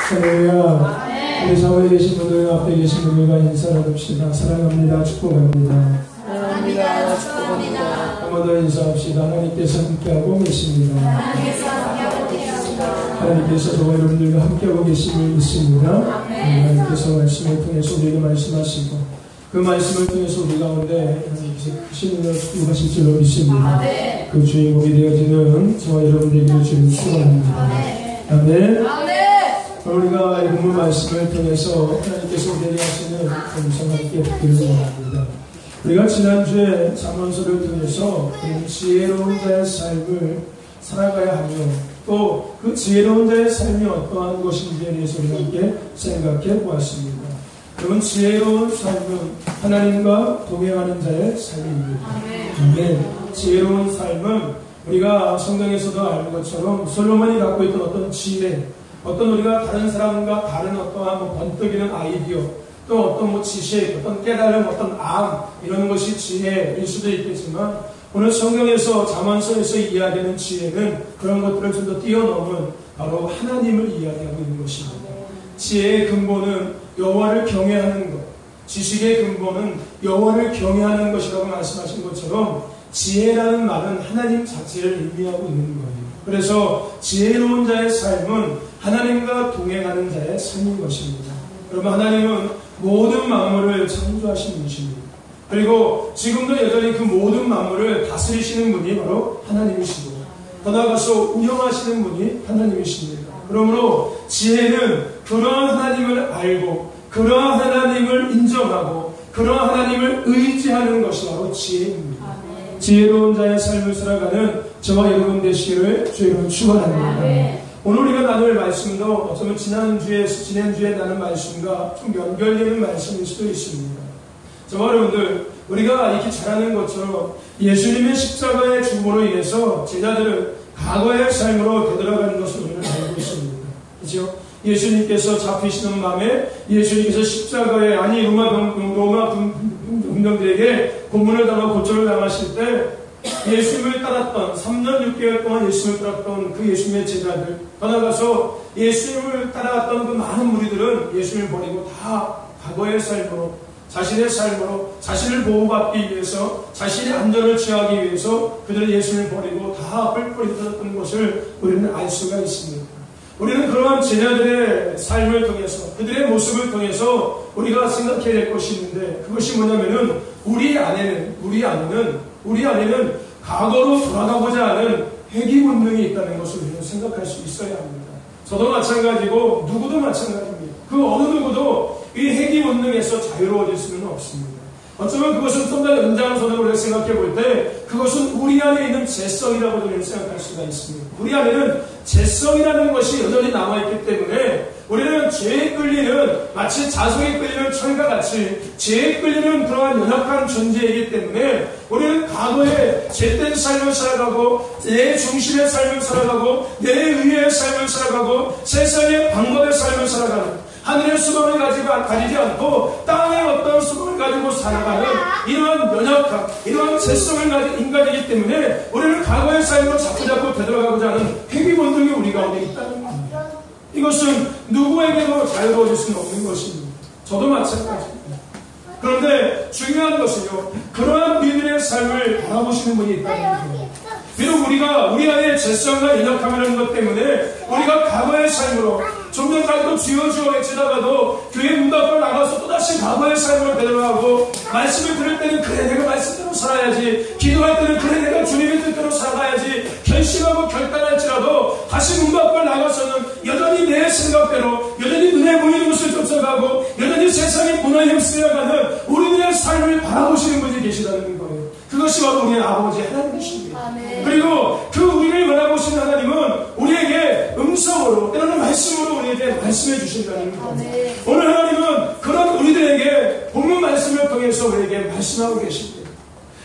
할렐루야. 우리 사회에 계신 분들, 앞에 계신 분들과 인사 나눕시다. 사랑합니다. 축복합니다. 사랑합니다. 축복합니다. 한 번 더 인사합시다. 하나님께서 함께하고 계십니다. 하나님께서 저와 여러분들과 함께하고 계심을 믿습니다. 하나님께서 말씀을 통해서 우리에게 말씀하시고 그 말씀을 통해서 우리 가운데 하나님께서 크신 은혜를 축복하실 줄로 믿습니다. 그 주인공이 되어지는 저와 여러분들에게 주님 축원합니다. 아멘. 우리가 이 본문 말씀을 통해서 하나님께서 우리에게 하시는 음성 함께 듣기를 원합니다. 우리가 지난주에 잠언서를 통해서 지혜로운 자의 삶을 살아가야 하며 또 그 지혜로운 자의 삶이 어떠한 것인지에 대해서 우리가 함께 생각해 보았습니다. 그런 지혜로운 삶은 하나님과 동행하는 자의 삶입니다. 아멘. 지혜로운 삶은 우리가 성경에서도 아는 것처럼 솔로몬이 갖고 있던 어떤 지혜, 어떤 우리가 다른 사람과 다른 어떠한 번뜩이는 아이디어, 또 어떤 지식, 어떤 깨달음, 어떤 암, 이런 것이 지혜일 수도 있겠지만 오늘 성경에서 잠언서에서 이야기하는 지혜는 그런 것들을 좀 더 뛰어넘은 바로 하나님을 이야기하고 있는 것입니다. 지혜의 근본은 여호와를 경외하는 것, 지식의 근본은 여호와를 경외하는 것이라고 말씀하신 것처럼 지혜라는 말은 하나님 자체를 의미하고 있는 거예요. 그래서 지혜로운 자의 삶은 하나님과 동행하는 자의 삶인 것입니다. 여러분, 하나님은 모든 만물을 창조하신 분이십니다. 그리고 지금도 여전히 그 모든 만물을 다스리시는 분이 바로 하나님이시고 더 나아가서 운영하시는 분이 하나님이십니다. 그러므로 지혜는 그러한 하나님을 알고 그러한 하나님을 인정하고 그러한 하나님을 의지하는 것이 바로 지혜입니다. 지혜로운 자의 삶을 살아가는 저와 여러분 되시기를 주의로 축원합니다. 오늘 우리가 나눌 말씀도 어쩌면 지난주에 나눈 말씀과 좀 연결되는 말씀일 수도 있습니다. 저와 여러분들, 우리가 이렇게 잘 아는 것처럼 예수님의 십자가의 죽음으로 인해서 제자들은 과거의 삶으로 되돌아가는 것을 우리는 알고 있습니다. 그렇죠? 예수님께서 잡히시는 밤에 예수님께서 십자가에 로마 군병들에게 고문을 당하고 고초를 당하실 때 예수님을 따랐던 3년 6개월 동안 예수님을 따랐던 그 예수님의 제자들, 더 나아가서 예수님을 따라갔던 그 많은 무리들은 예수님을 버리고 다 과거의 삶으로, 자신의 삶으로 자신을 보호받기 위해서, 자신의 안전을 취하기 위해서 그들은 예수님을 버리고 다 뿔뿔이 흩어졌던 것을 우리는 알 수가 있습니다. 우리는 그러한 제자들의 삶을 통해서, 그들의 모습을 통해서 우리가 생각해야 될 것이 있는데, 그것이 뭐냐면은 우리 안에는 과거로 돌아가고자 하는 회귀 본능이 있다는 것을 우리는 생각할 수 있어야 합니다. 저도 마찬가지고 누구도 마찬가지입니다. 그 어느 누구도 이 회귀 본능에서 자유로워질 수는 없습니다. 어쩌면 그것은 좀 더 연장선으로 우리가 생각해 볼 때 그것은 우리 안에 있는 죄성이라고 우리는 생각할 수가 있습니다. 우리 안에는 죄성이라는 것이 여전히 남아있기 때문에 우리는 죄에 끌리는, 마치 자석에 끌리는 철과 같이 죄에 끌리는 그러한 연약한 존재이기 때문에 우리는 과거에 죄된 삶을 살아가고 내 중심의 삶을 살아가고 내 의의 삶을 살아가고 세상의 방법의 삶을 살아가는, 하늘의 수건을 가지지 않고 땅의 어떤 수건을 가지고 살아가는 이러한 연약함, 이러한 죄성을 가진 인간이기 때문에 우리는 과거의 삶으로 자꾸자꾸 되돌아가고자 하는 회귀 본능이 우리 가운데 있다는 겁니다. 이것은 누구에게도 자유로워질 수는 없는 것입니다. 저도 마찬가지입니다. 그런데 중요한 것은요, 그러한 우리들의 삶을 바라보시는 분이 있다는 거예요. 비록 우리가 우리 안에 죄성과 연약함이라는 것 때문에 우리가 과거의 삶으로 좀 전까지도 주여 외치다가도 교회 문 밖으로 나가서 또다시 과거의 삶으로 되돌아가고, 말씀을 들을 때는 그래 내가 말씀대로 살아야지, 기도할 때는 그래 내가 주님의 뜻대로 살아가야지 결심하고 결단할지라도 다시 문 밖으로 나가서는 여전히 내 생각대로, 여전히 눈에 보이는 것을 쫓아가고 여전히 세상의 문화에 휩쓸려가는 우리들의 삶을 바라보시는 분이 계시다는 거예요. 그것이 바로 우리의 아버지 하나님이십니다. 그리고 그 우리를 바라보시는 하나님은 우리에게 음성으로, 때로는 말씀으로 우리에게 말씀해 주신다는 겁니다. 오늘 하나님은 그런 우리들에게 본문 말씀을 통해서 우리에게 말씀하고 계십니다.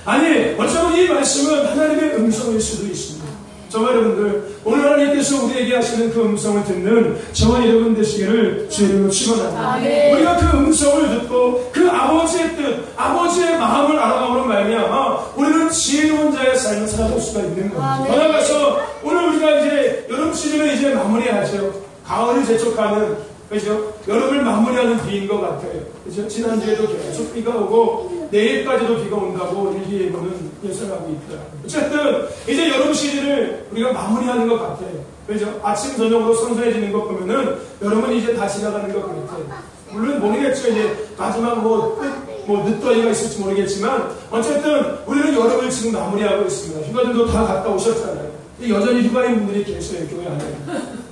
아니, 어쩌면 이 말씀은 하나님의 음성일 수도 있습니다. 저와 여러분들, 오늘 하나님께서 우리에게 하시는 그 음성을 듣는 저와 여러분 되시기를 주의로 축원합니다. 우리가 그 음성을 듣고 그 아버지의 뜻, 아버지의 마음을 알아가므로 말미암아 우리는 지혜로운 자의 삶을 살아갈 수가 있는 겁니다. 더 나아가서 오늘 우리가 이제 여름 시즌을 이제 마무리하죠. 가을을 재촉하는 그죠? 여름을 마무리하는 비인 것 같아요. 그죠? 지난주에도 계속 비가 오고 내일까지도 비가 온다고 일기예보는 예상하고 있더라고요. 어쨌든 이제 여름 시즌을 우리가 마무리하는 것 같아요. 그죠? 아침 저녁으로 선선해지는 것 보면은 여름은 이제 다 지나가는 것 같아요. 물론 모르겠죠. 이제 마지막 늦더위가 있을지 모르겠지만 어쨌든 우리는 여름을 지금 마무리하고 있습니다. 휴가들도 다 갔다 오셨잖아요. 여전히 휴가인 분들이 계셔요. 교회 안에.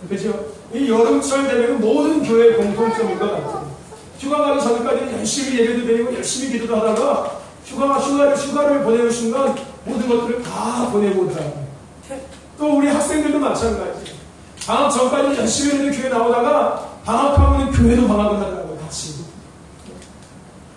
그죠? 이 여름철 되면 모든 교회의 공통점인 것 같아요. 휴가 가기 전까지는 열심히 예배도 드리고 열심히 기도도 하다가 휴가를 보내는 순간 모든 것들을 다 보내고 오더라고요. 또 우리 학생들도 마찬가지. 방학 전까지는 열심히 있는 교회 나오다가 방학하고는 교회도 방학을 하더라고요. 같이.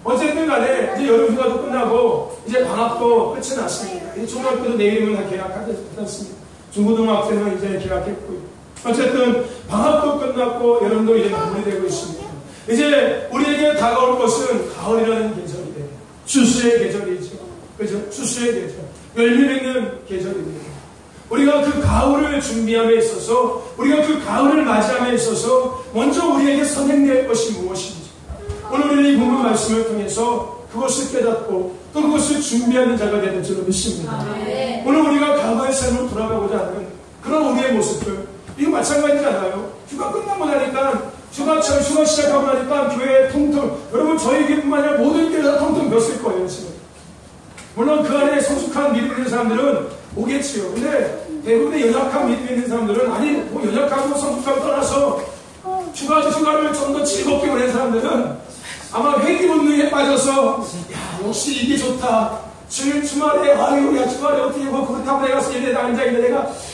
어쨌든 간에 이제 여름 휴가도 끝나고 이제 방학도 끝이 났습니다. 이제 초등학교도 내일이면 다 개학하지 않습니다. 중고등학생은 이제 개학했고요. 어쨌든 방학도 끝났고 여름도 이제 마무리되고 있습니다. 이제 우리에게 다가올 것은 가을이라는 계절이에요. 추수의 계절이죠. 그죠? 추수의 계절. 열매 맺는 계절입니다. 우리가 그 가을을 준비함에 있어서, 우리가 그 가을을 맞이함에 있어서 먼저 우리에게 선행될 것이 무엇인지 오늘 우리는 이 본문 말씀을 통해서 그것을 깨닫고 또 그것을 준비하는 자가 되는 줄로 믿습니다. 오늘 우리가 과거의 삶으로 돌아가고자 하는 그런 우리의 모습들, 이거 마찬가지잖아요. 휴가 끝나고 나니까 휴가 시작하고 나니까 교회에 통통, 여러분 저희 교회뿐만 아니라 모든 교회가 통통 폈을 거예요 지금. 물론 그 안에 성숙한 믿음 있는 사람들은 오겠지요. 근데 대부분의 연약한 믿음 있는 사람들은 아니 뭐 연약하고 성숙하고 떠나서 휴가를 좀 더 즐겁게 보낸 사람들은 아마 회귀 본능에 빠져서 야 역시 이게 좋다. 주말에 아유 야 주말에 어떻게 뭐 그렇다고 내가 예배에 앉아있는데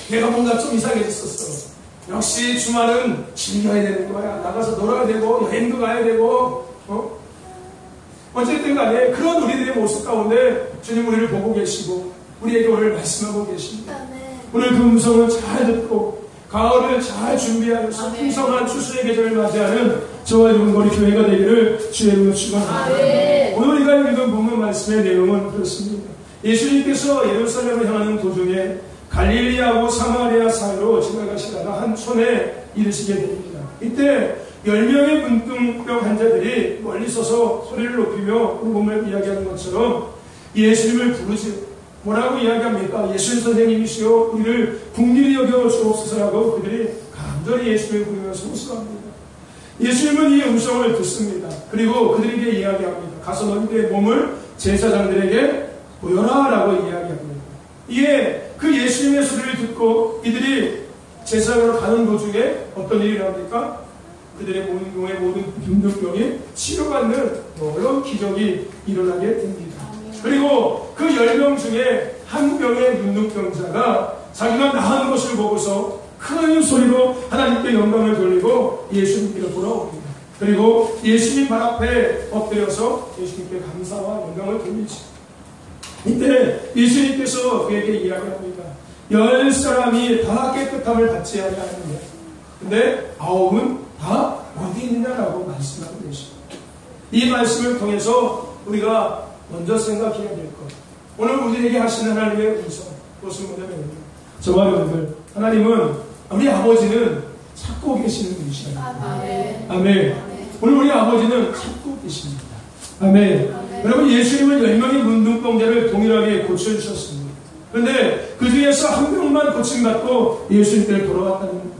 내가 뭔가 좀 이상해졌었어. 역시 주말은 즐겨야 되는 거야. 나가서 놀아야 되고 여행도 가야 되고 어쨌든 간에 그런 우리들의 모습 가운데 주님 우리를 보고 계시고 우리에게 오늘 말씀하고 계십니다. 오늘 그 음성을 잘 듣고 가을을 잘 준비하여서 풍성한 추수의 계절을 맞이하는 저와 여러분 우리 교회가 되기를 주의 이름으로 축원합니다. 오늘 우리가 읽은 본문 말씀의 내용은 그렇습니다. 예수님께서 예루살렘을 향하는 도중에 갈릴리하고 사마리아 사이로 지나가시다가 한 촌에 이르시게 됩니다. 이때 10명의 문둥병 환자들이 멀리 서서 소리를 높이며 본문을 이야기하는 것처럼 예수님을 부르지 뭐라고 이야기합니까? 예수님 선생님이시여 우리를 긍휼히 여겨 주옵소서라고 그들이 간절히 예수님을 부르면서 호소합니다. 예수님은 이 음성을 듣습니다. 그리고 그들에게 이야기합니다. 가서 너희들의 몸을 제사장들에게 보여라 라고 이야기합니다. 이에 그 예수님의 소리를 듣고 이들이 제사장으로 가는 도중에 어떤 일이 일어납니까? 그들의 몸의 모든 문둥병이 치료받는 놀라운 기적이 일어나게 됩니다. 그리고 그 10명 중에 한 명의 문둥병자가 자기가 나은 것을 보고서 큰 소리로 하나님께 영광을 돌리고 예수님께로 돌아옵니다. 그리고 예수님 발 앞에 엎드려서 예수님께 감사와 영광을 돌리죠. 이때 예수님께서 그에게 이야기합니다. 10사람이 다 깨끗함을 받지 아니하느냐. 근데 9은 다 어디 있느냐라고 말씀하고 계십니다. 이 말씀을 통해서 우리가 먼저 생각해야 될 것. 오늘 우리에게 하시는 하나님의 음성. 그것은 뭐냐면 저와 여러분들 하나님은 우리 아버지는 찾고 계시는 분이시다. 아멘. 아멘. 오늘 우리 아버지는 찾고 계십니다. 아멘. 여러분 예수님은 10명의 문둥병자를 동일하게 고쳐주셨습니다. 그런데 그 중에서 한 명만 고침받고 예수님께로 돌아왔다는 거예요.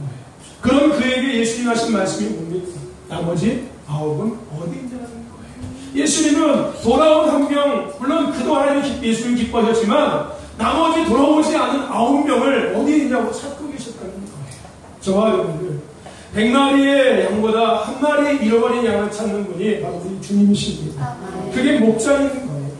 그럼 그에게 예수님 하신 말씀이 뭡니까? 나머지 9은 어디 있냐는 거예요. 예수님은 돌아온 한 명, 물론 그동안 예수님 기뻐하셨지만 나머지 돌아오지 않은 9명을 어디 있냐고 찾고 계셨다는 거예요. 저와 여러분들 100마리의 양보다 한 마리 잃어버린 양을 찾는 분이 바로 우리 주님이십니다. 그게 목자인 거예요.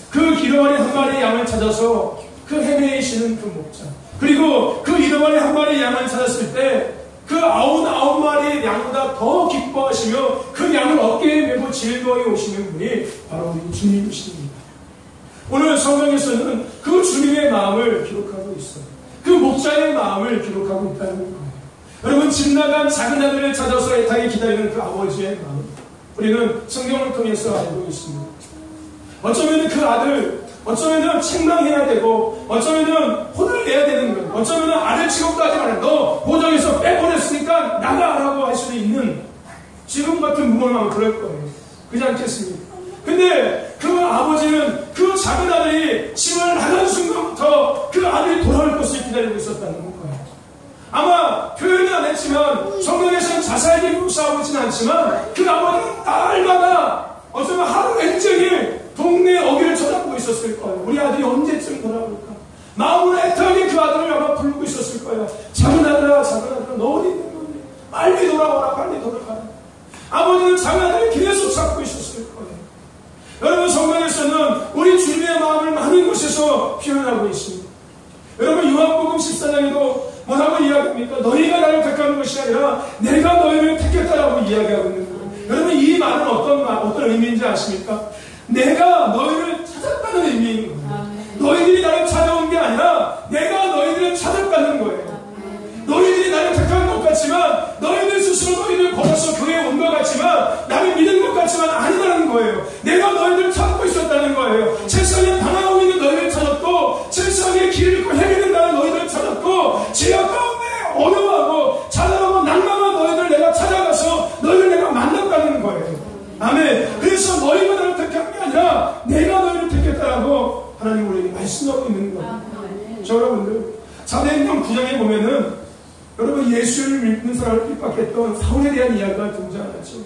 그 잃어버린 한 마리의 양을 찾아서 그 헤매이시는 그 목자, 그리고 그 잃어버린 한 마리의 양을 찾았을 때 그 99마리의 양보다 더 기뻐하시며 그 양을 어깨에 메고 즐거이 오시는 분이 바로 우리 주님이십니다. 오늘 성경에서는 그 주님의 마음을 기록하고 있어요. 그 목자의 마음을 기록하고 있다는 거예요. 여러분 집 나간 작은 아들을 찾아서 애타게 기다리는 그 아버지의 마음, 우리는 성경을 통해서 알고 있습니다. 어쩌면 그 아들, 어쩌면 책망해야 되고, 어쩌면 혼을 내야 되는 것, 어쩌면 아들 취급도 하지 말아요. 너 보정에서 빼보냈으니까 나가라고 할 수도 있는 보면 그럴 거예요. 그렇지 않겠습니까? 근데 그 아버지는 그 작은 아들이 집을 나간 순간부터 그 아들이 돌아올 것을 기다리고 있었다는 거예요. 아마 표현은 안 했지만 성경에서는 자세하게 묘사하고 있지는 않지만 그 아버지는 날마다 어쩌면 하루 왼종일 동네 어귀를 쳐다보고 있었을 거예요. 우리 아들이 언제쯤 돌아올까? 마음으로 애타게 그 아들을 아마 부르고 있었을 거예요. 작은 아들아, 작은 아들아, 너 어디 있는 거니? 빨리 돌아와라, 빨리 돌아가라. 아버지는 작은 아들을 계속 찾고 있었을 거예요. 여러분, 성경에서는 우리 주님의 마음을 많은 곳에서 표현하고 있습니다. 여러분, 요한복음 14장에도 뭐라고 이야기합니까? 너희가 나를 택하는 것이 아니라 내가 너희를 택했다라고 이야기하고 있는 거예요. 여러분, 이 말은 어떤 의미인지 아십니까? 내가 너희를 찾았다는 의미인 거예요. 너희들이 나를 찾아온 게 아니라 내가 너희들을 찾았다는 거예요. 너희들이 나를 택한 것 같지만 너희들 스스로 너희들 걸어서 교회에 온 것 같지만 나를 믿은 것 같지만 아니라는 거예요. 내가 너희들을 찾고 있었다는 거예요. 세상에 방황하고 있는 너희를 찾았고 세상에 길을 잃고 헤매는다는 너희들을 찾았고 지역 가운데 어려워하고 찾아가고 낭망한 너희들 내가 찾아가서 너희를 내가 만났다는 거예요. 아멘. 그래서 너희가 나를 택한 게 아니라 내가 너희를 택했다라고 하나님 우리에게 말씀하고 있는 거예요. 저 여러분들 사도행전 9장에 보면은 여러분 예수를 믿는 사람을 핍박했던 사울에 대한 이야기가 등장하죠.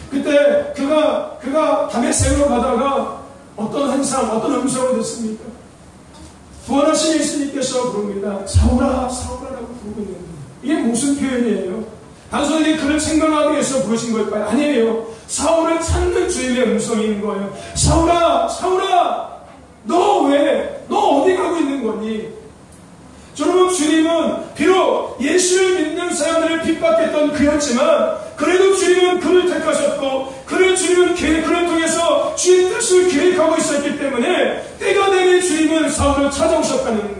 그때 그가 다메섹으로 가다가 어떤 한상, 어떤 음성을 듣습니까? 부활하신 예수님께서 부릅니다. 사울아, 사울아라고 부르고 있는 거예요. 이게 무슨 표현이에요? 단순히 그를 생각하기 위해서 부르신 걸까요? 아니에요. 사울을 찾는 주님의 음성인 거예요. 사울아, 사울아, 너 어디 가고 있는 거니? 여러분, 주님은 비록 예수를 믿는 사람들을 핍박했던 그였지만 그래도 주님은 그를 택하셨고 주님은 그를 통해서 주의 뜻을 계획하고 있었기 때문에 때가 되면 주님은 사울을 찾아오셨다는 거예요.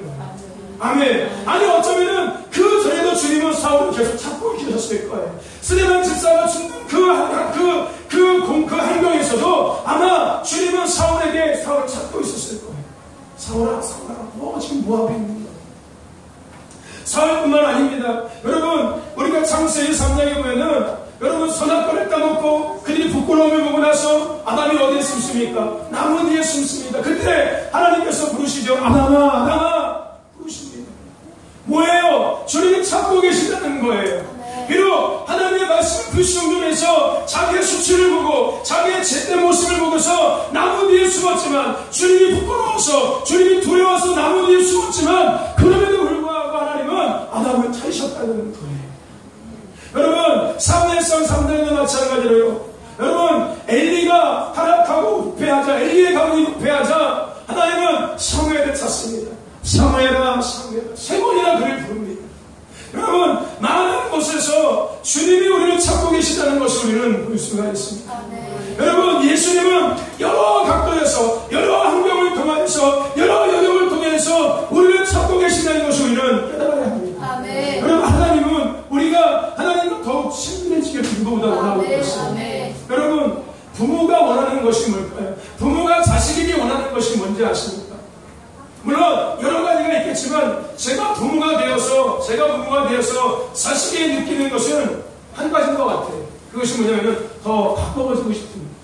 아멘. 아니 어쩌면은 그 전에도 주님은 사울을 계속 찾고 계셨을 거예요. 스데반 집사가 죽는 그 환경에서도 아마 주님은 사울을 찾고 있었을 거예요. 사울아, 사울아, 너 지금 뭐하고 있는 거야? 사울뿐만 아닙니다. 여러분, 우리가 창세기 3장에 보면은 여러분 선악과를 따먹고 그들이 부끄러움을 보고 나서 아담이 어디에 숨습니까? 나무 뒤에 숨습니다. 그때 하나님께서 부르시죠. 아담아, 아담아 부르십니다. 뭐예요? 주님이 찾고 계시다는 거예요. 비록 하나님의 말씀을 불순종해서 자기의 수치를 보고 자기의 잿된 모습을 보고서 나무 뒤에 숨었지만 주님이 부끄러워서 주님이 두려워서 나무 뒤에 숨었지만 그럼에도 불구하고 하나님은 아담을 찾으셨다는 거예요. 여러분, 사무엘상 3장도 마찬가지로요. 여러분, 엘리가 타락하고 부패하자, 엘리의 가문이 부패하자 하나님은 사무엘을 찾습니다. 사무엘아, 사무엘아, 세 번이나 그를 부릅니다. 여러분, 많은 곳에서 주님이 우리를 찾고 계시다는 것을 우리는 볼 수가 있습니다. 여러분, 예수님은 여러 각도에서 여러 환경을 통해서 여러 영역을 통해서 우리를 찾고 계신다는 것을 우리는 깨달아야 합니다. 아멘. 여러분, 하나님은 우리가 하나님과 더욱 친밀해지게 누구보다 원하고 계십니다. 여러분, 부모가 원하는 것이 뭘까요? 부모가 자식에게 원하는 것이 뭔지 아십니까? 물론 여러 가지가 있겠지만 제가 부모가 되어서 자식에게 느끼는 것은 한 가지인 것 같아요. 그것이 뭐냐면은 더 가까워지고 싶습니다.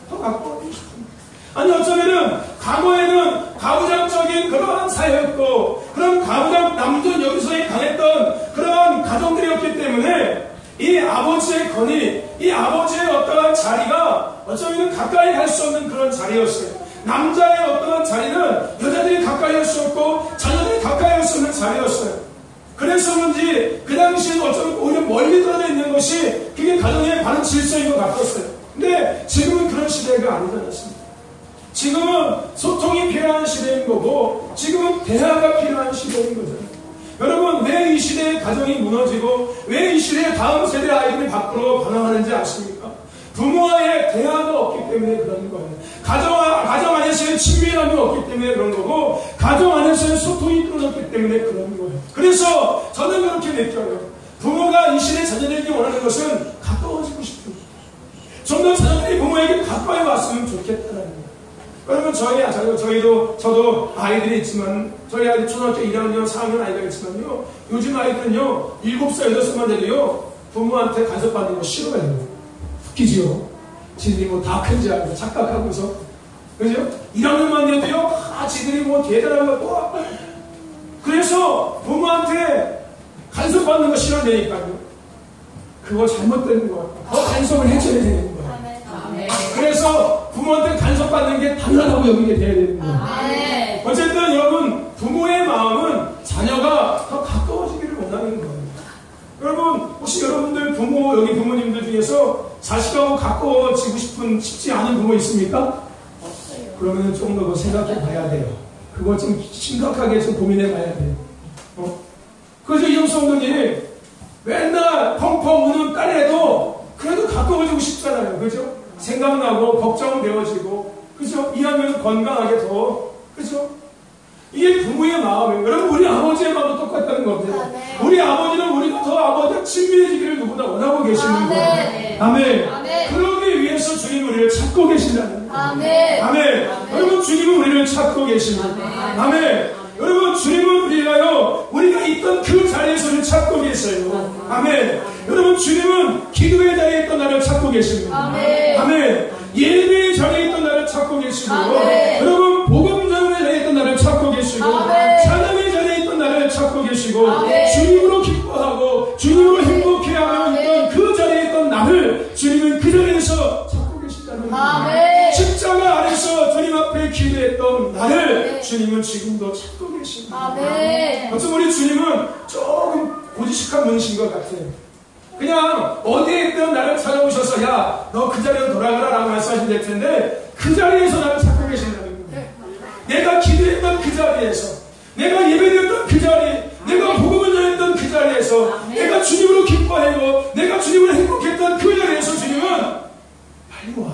더 가까워지고 싶습니다. 아니 어쩌면은 과거에는 가부장적인 그러한 사회였고 그런 가부장 남존 여기서의 강했던 그러한 가정들이었기 때문에 이 아버지의 권위, 이 아버지의 어떠한 자리가 어쩌면 가까이 갈 수 없는 그런 자리였어요. 남자의 어떠한 자리는 여자들이 가까이 할 수 없고 자녀들이 가까이 할 수 없는 자리였어요. 그래서 그런지 그 당시에는 어쩌면 오히려 멀리 떨어져 있는 것이 그게 가정의 바른 질서인 것 같았어요. 근데 지금은 그런 시대가 아니지 않습니까? 지금은 소통이 필요한 시대인 거고 지금은 대화가 필요한 시대인 거죠. 여러분, 왜 이 시대의 가정이 무너지고 왜 이 시대의 다음 세대 아이들이 밖으로 반항하는지 아십니까? 부모와의 대화가 없기 때문에 그런 거예요. 가정 안에서의 친밀함이 없기 때문에 그런 거고 가정 안에서의 소통이 떨어졌기 때문에 그런 거예요. 그래서 저는 그렇게 느껴요. 부모가 이 시대 자녀들에게 원하는 것은 가까워지고 싶은 거예요. 좀 더 자녀들이 부모에게 가까이 왔으면 좋겠다는 거예요. 여러분, 저도 아이들이 있지만 저희 아이들 초등학교 1학년, 4학년 아이가 있지만요, 요즘 아이들은요 7살, 8살만 돼도요 부모한테 간섭받는 거 싫어해요. 웃기죠. 지들이 뭐 다 큰지 알고 착각하고서, 그죠? 1학년만 돼도요, 지들이 뭐 대단한 거 또. 그래서 부모한테 간섭받는 거 싫어되니까요. 그거 잘못된 거야. 더 간섭을 해줘야 되는 거야. 그래서 부모한테 간섭받는 게 당연하다고 여기게 돼야 되는 거야. 어쨌든 여러분, 부모의 마음은 자녀가 더 가까워지기를 원하는 거예요. 여러분, 혹시 여러분들 부모, 여기 부모님들 중에서 자식하고 가까워지고 싶지 않은 부모 있습니까? 없어요. 그러면 조금 더 생각해 봐야 돼요. 그거 좀 심각하게 좀 고민해 봐야 돼요. 그래서 이영성도님 맨날 펑펑 우는 딸에도 그래도 가까워지고 싶잖아요. 그죠? 생각나고 걱정되어지고, 그죠? 이하면 건강하게 더, 그죠? 이게 부모의 마음이에요. 여러분, 우리 아버지의 마음도 똑같다는 겁니다. 우리 아버지는 우리가 더 아버지와 친밀해지기를 누구나 원하고 계시는 거예요. 아멘. 그러기 위해서 주님 우리를 찾고 계신다는 거예요. 아멘. 여러분, 주님은 우리를 찾고 계십니다. 아멘. 여러분, 주님은 우리가 있던 그 자리에서 우리를 찾고 계세요. 아멘. 여러분, 주님은 기도의 자리에 있던 나를 찾고 계십니다. 아멘. 예배의 자리에 있던 나를 찾고 계시고, 여러분, 복음 전의 자리에 있던 나를 찾고 계시고, 찬양의 자리에 있던 나를 찾고 계시고, 주님으로 기뻐하고 주님으로 행복해하며 있던 그 자리에 있던 나를 주님은 그 자리에서 찾고 계시다는 거예요. 십자가 아래서 주님 앞에 기도했던 나를 주님은 지금도 찾고 계십니다. 어쩜 우리 주님은 조금 고지식한 분이신 것 같아요. 그냥 어디에 있든 나를 찾아오셔서 야, 너 그 자리로 돌아가라 라고 말씀하시면 될 텐데, 그 자리에서 나를 찾고 계신다는 거예요. 내가 기도했던 그 자리에서, 내가 예배드렸던 그 자리, 내가 복음을 전했던 그 자리에서, 내가 주님으로 기뻐하고 내가 주님으로 행복했던 그 자리에서 주님은 빨리 와.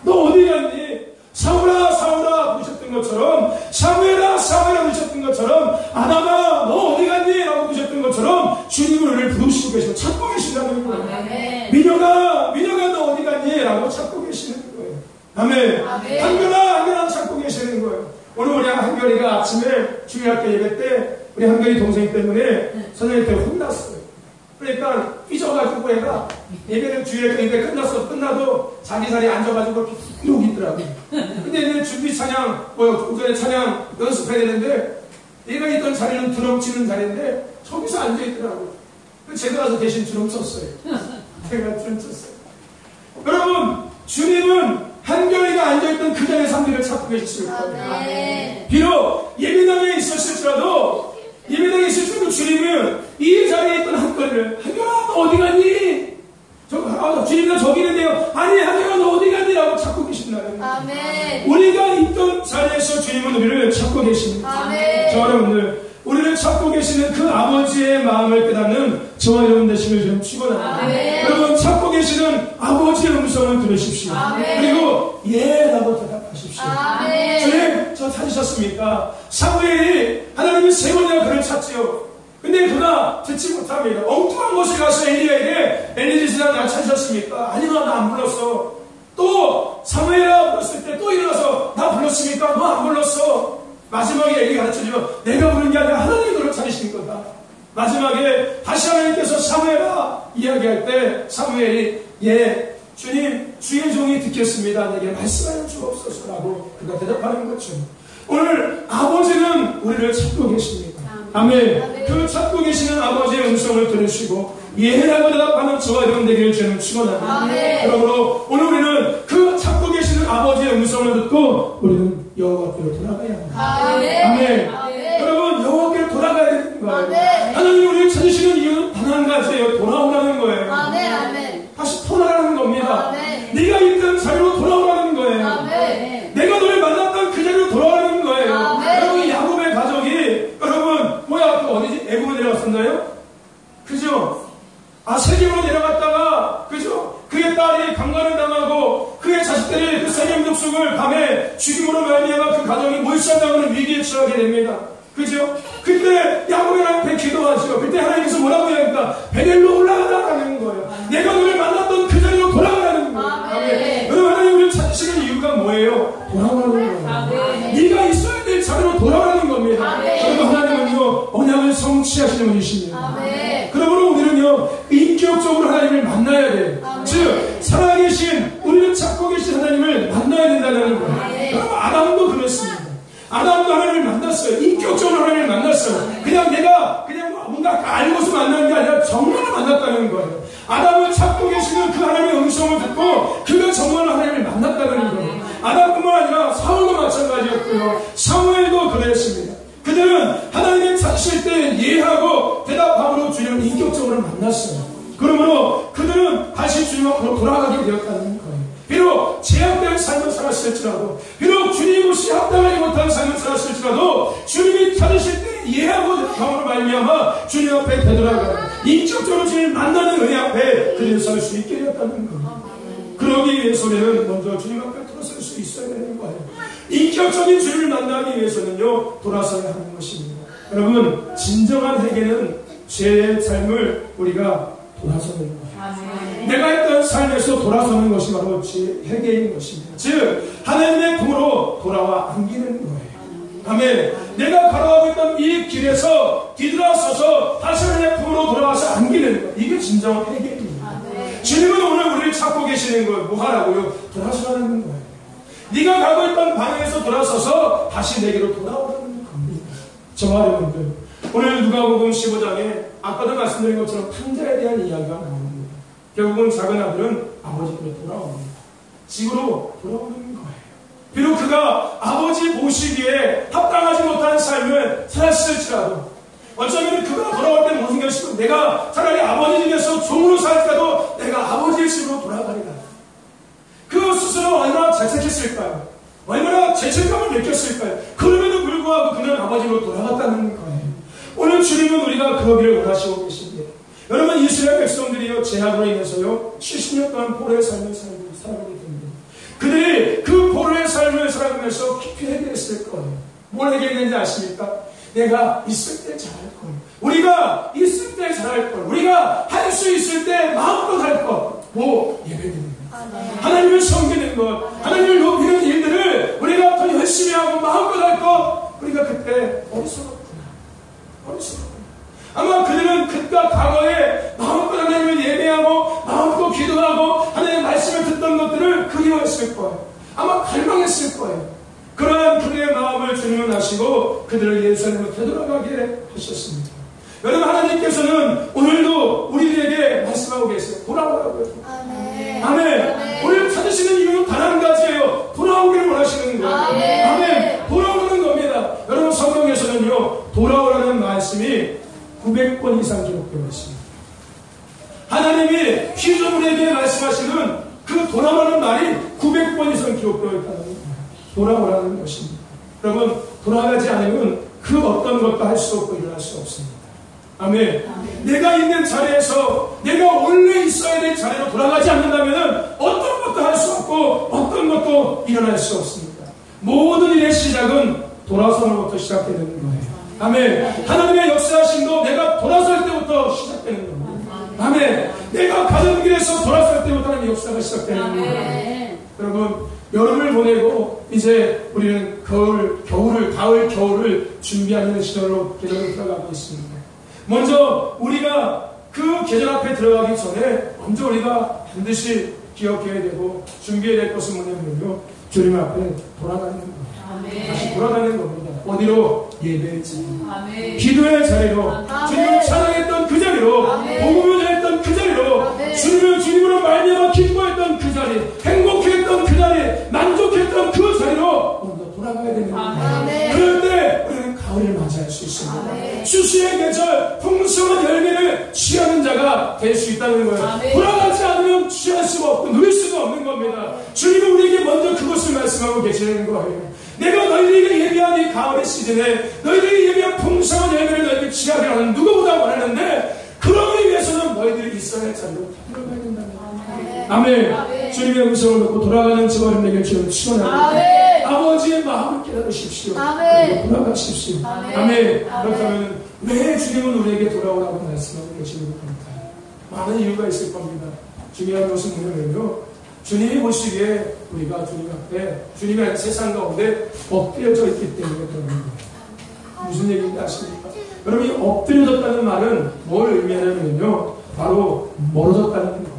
너 어디 갔니? 사울아 사울아 부르셨던 것처럼, 사무엘아 사무엘아 부르셨던 것처럼, 아담아 너 어디 갔니? 라고 부르셨던 것처럼 주님은 우리를 부르시고 계시고 찾고 계신다는 거예요. 민혁아 너 어디 갔니? 라고 찾고 계시는 거예요. 아멘. 한결아 찾고 계시는 거예요. 오늘 우리 한결이가 아침에 주일학교 예배 때 우리 한결이 동생 때문에 선생님한테 혼났어요. 그러니까 삐져가지고 애가 예배를 주일학교 예배 끝나도 자기 자리에 앉아가지고 이러고 있더라고요. 근데 이제 준비 찬양, 오전에 찬양 연습해야 되는데, 얘가 있던 자리는 드럼 치는 자리인데 저기서 앉아있더라고요. 제가 가서 대신 드럼 쳤어요. 제가 드럼 쳤어요. 여러분, 주님은 한결이가 앉아있던 그 자리에 상대를 찾고 계셨을 거예요. 비록 예배당에 있었을지라도 주님은 이 자리에 있던 한결이를, 한결아 너 어디 갔니? 주님은 저기 있는데요. 아니 한결아 너 어디 갔니? 라고 찾고 계신다는 거예요. 우리가 있던 자리에서 주님은 우리를 찾고 계십니다. 저 여러분들, 우리를 찾고 계시는 그 아버지의 마음을 깨닫는 저와 여러분 되시길 좀 축원합니다. 여러분, 찾고 계시는 아버지의 음성을 들으십시오. 그리고 예라고 대답하십시오. 주님, 저 찾으셨습니까? 사무엘이 하나님이 세 번이나 그를 찾지요. 근데 그가 듣지 못합니다. 엉뚱한 곳에 가서 엘리야에게 엘리 지사 나 찾으셨습니까? 아니면 나 안 불렀어. 또 사무엘아 불렀을 때 또 일어나서 나 불렀습니까? 너 안 불렀어. 마지막에 엘리 가르쳐주면 내가 부른 게 아니라 하나님이 너를 찾으신 거다. 마지막에 다시 하나님께서 사무엘아 이야기할 때 사무엘이 예 주님 주의 종이 듣겠습니다. 내게 말씀하여 주옵소서라고 그가 대답하는 거죠. 오늘 아버지는 우리를 찾고 계십니다. 아멘. 그 찾고 계시는 아버지의 음성을 들으시고 예라고 대답하는 저와 여러분 되기를 저는 축원합니다. 그러므로 오늘 우리는 그 찾고 계시는 아버지의 음성을 듣고 우리는 여호와께로 돌아가야 합니다. 아멘. 여러분, 여호와께로 돌아가야 되는 거예요. 하나님 우리를 찾으시는 이유는 단 한 가지예요. 돌아오라는 거예요. 다시 돌아가는 겁니다. 네가 있던 자리로 돌아오라는 거예요. 내가 너를 만났던 그 자리로 돌아오라는 거예요. 여러분, 야곱의 가족이 어디지? 애굽으로 내려갔었나요? 그죠? 세겜으로 내려갔다가, 그죠? 그의 딸이 강간을 당하고 그의 자식들이 그 세겜 족속을 밤에 죽임으로 말미암아 그 가정이 몰살당하는 위기에 처하게 됩니다. 그죠? 그때 야곱의 남편 기도하죠. 그때 하나님께서 뭐라고 이야기합니까? 베델로 올라가라는 거예요. 내가 너를 만났던 그 자리로 돌아가라는 거예요. 여러분, 하나님 우리를 찾으시는 이유가 뭐예요? 돌아가는 거예요. 네가 있어야 될 자리로 돌아가는 겁니다. 그리고 하나님은요 언약을 성취하시는 분이십니다. 그러므로 우리는요 인격적으로 하나님을 만나야 돼요. 즉 살아 만났어요. 인격적으로 하나님을 만났어요. 그냥 내가 뭔가 알고서 만난 게 아니라 정말 만났다는 거예요. 아담을 찾고 계시는 그 하나님의 음성을 듣고 그가 정말 하나님을 만났다는 거예요. 아담뿐만 아니라 사울도 마찬가지였고요. 사무엘도 그랬습니다. 그들은 하나님의 찾으실 때 이해하고 대답함으로 주님을 인격적으로 만났어요. 그러므로 그들은 다시 주님 앞으로 돌아가게 되었다는 거예요. 비록 제약된 삶을 살았을지라도, 비록 주님 없이 합당하지 못한 삶을 살았을지라도 주님이 찾으실 때 이해하고 경험으로 말미암아 주님 앞에 되돌아가는, 인격적으로 주님을 만나는 은혜 앞에 그들이 설 수 있게 되었다는 거예요. 그러기 위해서 우리는 먼저 주님 앞에 돌아설 수 있어야 되는 거예요. 인격적인 주님을 만나기 위해서는요, 돌아서야 하는 것입니다. 여러분, 진정한 회개는 죄의 삶을 우리가 돌아서는 거예요. 내가 했던 삶에서 돌아서는 것이 바로 회개인 것입니다. 즉 하나님의 품으로 돌아와 안기는 거예요. 아멘. 내가 걸어가고 있던 이 길에서 뒤돌아서서 다시 하나님의 품으로 돌아와서 안기는 거예요. 이게 진정한 회개입니다. 주님은 오늘 우리를 찾고 계시는 거예요. 뭐 하라고요? 돌아서라는 거예요. 네가 가고 있던 방향에서 돌아서서 다시 내게로 돌아오라는 겁니다. 저와 여러분들, 오늘 누가복음 15장에 아까도 말씀드린 것처럼 탕자에 대한 이야기가 나옵니다. 결국은 작은 아들은 아버지께로 돌아옵니다. 집으로 돌아오는 거예요. 비록 그가 아버지 보시기에 합당하지 못한 삶을 살았을지라도, 어쩌면 그가 돌아올 때 무슨 결심은 내가 차라리 아버지 집에서 종으로 살까도 내가 아버지의 집으로 돌아가리라. 그 스스로 얼마나 자책했을까요? 얼마나 죄책감을 느꼈을까요? 그럼에도 불구하고 그는 아버지로 돌아갔다는 거예요. 오늘 주님은 우리가 그러기를 원하시고 계십니다. 여러분, 이스라엘 백성들이요, 제약으로 인해서요 70년 동안 포로의 삶을 살아가게 됩니다. 그들이 그 포로의 삶을 살아가면서 깊이 회개했을 거예요. 뭘 회개했는지 아십니까? 내가 있을 때 잘할 걸, 우리가 있을 때 잘할 걸, 우리가 할 수 있을 때 마음껏 할 것, 뭐 예배드립니다. 하나님을 섬기는 것, 하나님을 높이는 일들을 우리가 더 열심히 하고 마음껏 할 것, 우리가 그때 어리석었구나. 아마 그들은 그때 과거에 마음껏 하나님을 예배하고 마음껏 기도하고 하나님의 말씀을 듣던 것들을 그리워했을 거예요. 아마 갈망했을 거예요. 그러한 그들의 마음을 주님은 아시고 그들을 예루살렘으로 되돌아가게 하셨습니다. 여러분, 하나님께서는 오늘도 우리들에게 말씀하고 계세요. 돌아오라고요. 아멘. 우리를 찾으시는 이유는 단 한 가지예요. 돌아오기를 원하시는 거예요. 아멘. 돌아오는 겁니다. 여러분, 성경에서는요, 돌아오라는 말씀이 900번 이상 기록되어 있습니다. 하나님이 피조물에게 말씀하시는 그 돌아오라는 말이 900번 이상 기록되어 있다는 거예요. 돌아오라는 것입니다. 여러분, 돌아가지 않으면 그 어떤 것도 할 수 없고 일어날 수 없습니다. 아멘. 내가 있는 자리에서 내가 원래 있어야 될 자리로 돌아가지 않는다면 어떤 것도 할 수 없고 어떤 것도 일어날 수 없습니다. 모든 일의 시작은 돌아서는부터 시작되는 거예요. 아멘. 하나님의 역사하심도 내가 돌아설 때부터 시작되는 겁니다. 아멘. 내가 가는 길에서 돌아설 때부터 하나님의 역사가 시작되는 거예요. 여러분, 여름을 보내고 이제 우리는 가을, 겨울을 준비하는 계절로 들어가고 있습니다. 먼저 우리가 그 계절 앞에 들어가기 전에 먼저 우리가 반드시 기억해야 되고 준비해야 될 것은 뭐냐면요, 주님 앞에 돌아가는 거예요. 다시 돌아가는 겁니다. 어디로? 예배의 자리로, 기도의 자리로, 주님을 찬양했던 그 자리로, 복음을 전했던 그 자리로, 주님을 주님으로 말미암아 기뻐했던 그 자리, 행복했던 그 자리, 만족했던 그 자리로 먼저 돌아가야 되는 거예요. 그럴 때 우리는 가을을 맞이할 수 있습니다. 수시의 계절, 풍성한 열매를 취하는 자가 될 수 있다는 거예요. 돌아가지 않으면 취할 수가 없고 누릴 수가 없는 겁니다. 주님은 우리에게 먼저 그것을 말씀하고 계시는 거예요. 내가 너희들에게 예비한 이 가을의 시즌에 너희들에게 예비한 풍성한 열매를 너희에게 취하게 하는 누구보다 원하는데, 그러기 위해서는 너희들이 있어야 할 자리로 들어가야 된다는 거예요. 아멘. 주님의 음성을 듣고 돌아가는 저와님에게 주님 축원합니다. 아버지의 마음을 깨달으십시오. 돌아가십시오. 아멘. 그렇다면 왜 주님은 우리에게 돌아오라고 말씀하고 계시는 겁니까? 많은 이유가 있을 겁니다. 중요한 것은 뭐냐면요, 주님이 보시기에 우리가 주님 앞에, 주님의 세상 가운데 엎드려져 있기 때문에 그런 거예요. 무슨 얘기인지 아십니까? 여러분이 엎드려졌다는 말은 뭘 의미하냐면요, 바로 멀어졌다는 거예요.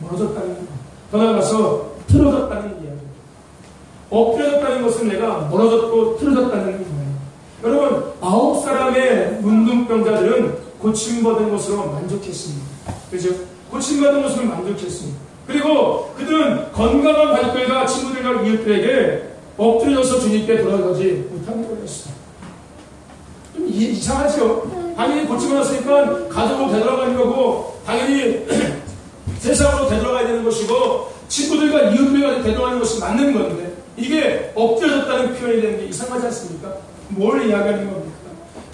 멀어졌다는 거예요. 더 나아가서 틀어졌다는 이야기입니다. 엎드려졌다는 것은 내가 멀어졌고 틀어졌다는 거예요. 여러분 9사람의 문둥병자들은 고침받은 것으로 만족했습니다. 그죠? 고침받은 것으로 만족했습니다. 그리고 그들은 건강한 가족들과 친구들과 이웃들에게 엎드려져서 주님께 돌아가지 못한 거였어요. 좀 이상하죠? 당연히 고침받았으니까 가족으로 되돌아가는 거고, 당연히 세상으로 되돌아가야 되는 것이고, 친구들과 이웃들과 되돌아가는 것이 맞는 건데, 이게 엎드려졌다는 표현이 되는 게 이상하지 않습니까? 뭘 이야기하는 겁니까?